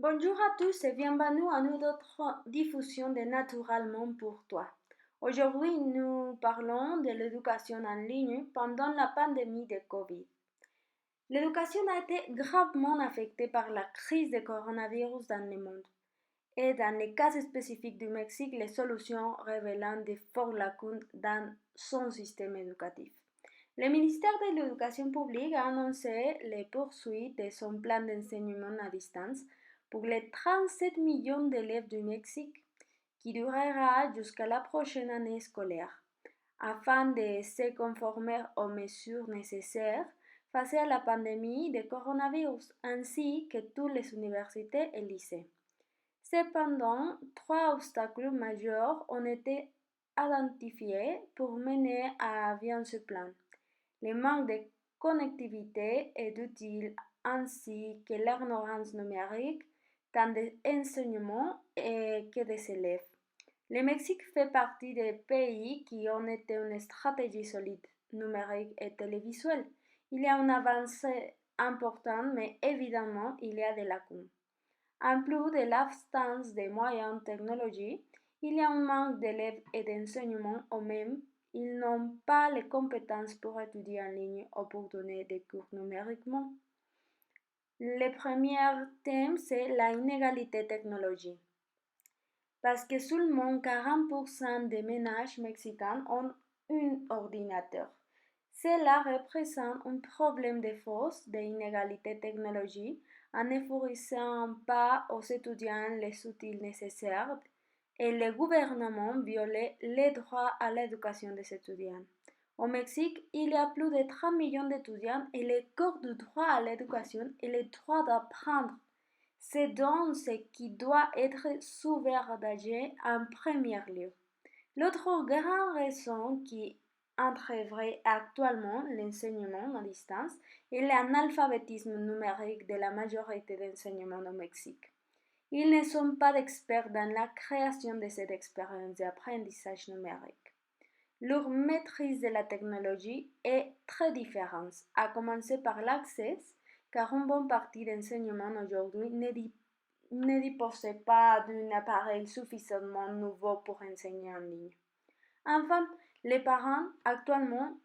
Bonjour à tous et bienvenue à une autre diffusion de Naturellement pour toi. Aujourd'hui, nous parlons de l'éducation en ligne pendant la pandémie de Covid. L'éducation a été gravement affectée par la crise de coronavirus dans le monde. Et dans les cas spécifiques du Mexique, les solutions révélant de fortes lacunes dans son système éducatif. Le ministère de l'Éducation publique a annoncé les poursuites de son plan d'enseignement à distance pour les 37 millions d'élèves du Mexique, qui durera jusqu'à la prochaine année scolaire, afin de se conformer aux mesures nécessaires face à la pandémie de coronavirus, ainsi que toutes les universités et lycées. Cependant, trois obstacles majeurs ont été identifiés pour mener à bien ce plan. Le manque de connectivité et d'outils ainsi que l'ignorance numérique tant des enseignants que des élèves. Le Mexique fait partie des pays qui ont été une stratégie solide, numérique et télévisuelle. Il y a une avancée importante, mais évidemment, il y a des lacunes. En plus de l'absence de moyens technologiques, il y a un manque d'élèves et d'enseignants ou même ils n'ont pas les compétences pour étudier en ligne ou pour donner des cours numériquement. Le premier thème, c'est la inégalité technologique. Parce que seulement 40% des ménages mexicains ont un ordinateur. Cela représente un problème de force d'inégalité technologique en ne fournissant pas aux étudiants les outils nécessaires et le gouvernement viole les droits à l'éducation des étudiants. Au Mexique, il y a plus de 30 millions d'étudiants et le corps du droit à l'éducation est le droit d'apprendre. C'est donc ce qui doit être sauvegardé en premier lieu. L'autre grande raison qui entrevrait actuellement l'enseignement à distance est l'analphabétisme numérique de la majorité d'enseignants au Mexique. Ils ne sont pas experts dans la création de cette expérience d'apprentissage numérique. Leur maîtrise de la technologie est très différente, à commencer par l'accès, car une bonne partie d'enseignement aujourd'hui ne dispose pas d'un appareil suffisamment nouveau pour enseigner en ligne. Enfin, les parents, actuellement,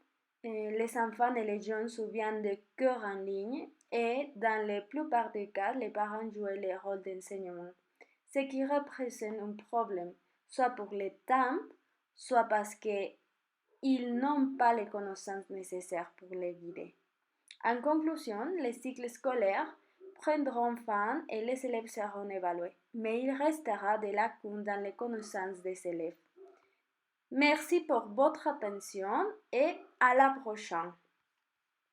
les enfants et les jeunes souviennent de cours en ligne et dans la plupart des cas, les parents jouent le rôle d'enseignant, ce qui représente un problème, soit pour les temps, soit parce qu'ils n'ont pas les connaissances nécessaires pour les guider. En conclusion, les cycles scolaires prendront fin et les élèves seront évalués, mais il restera des lacunes dans les connaissances des élèves. Merci pour votre attention et à la prochaine.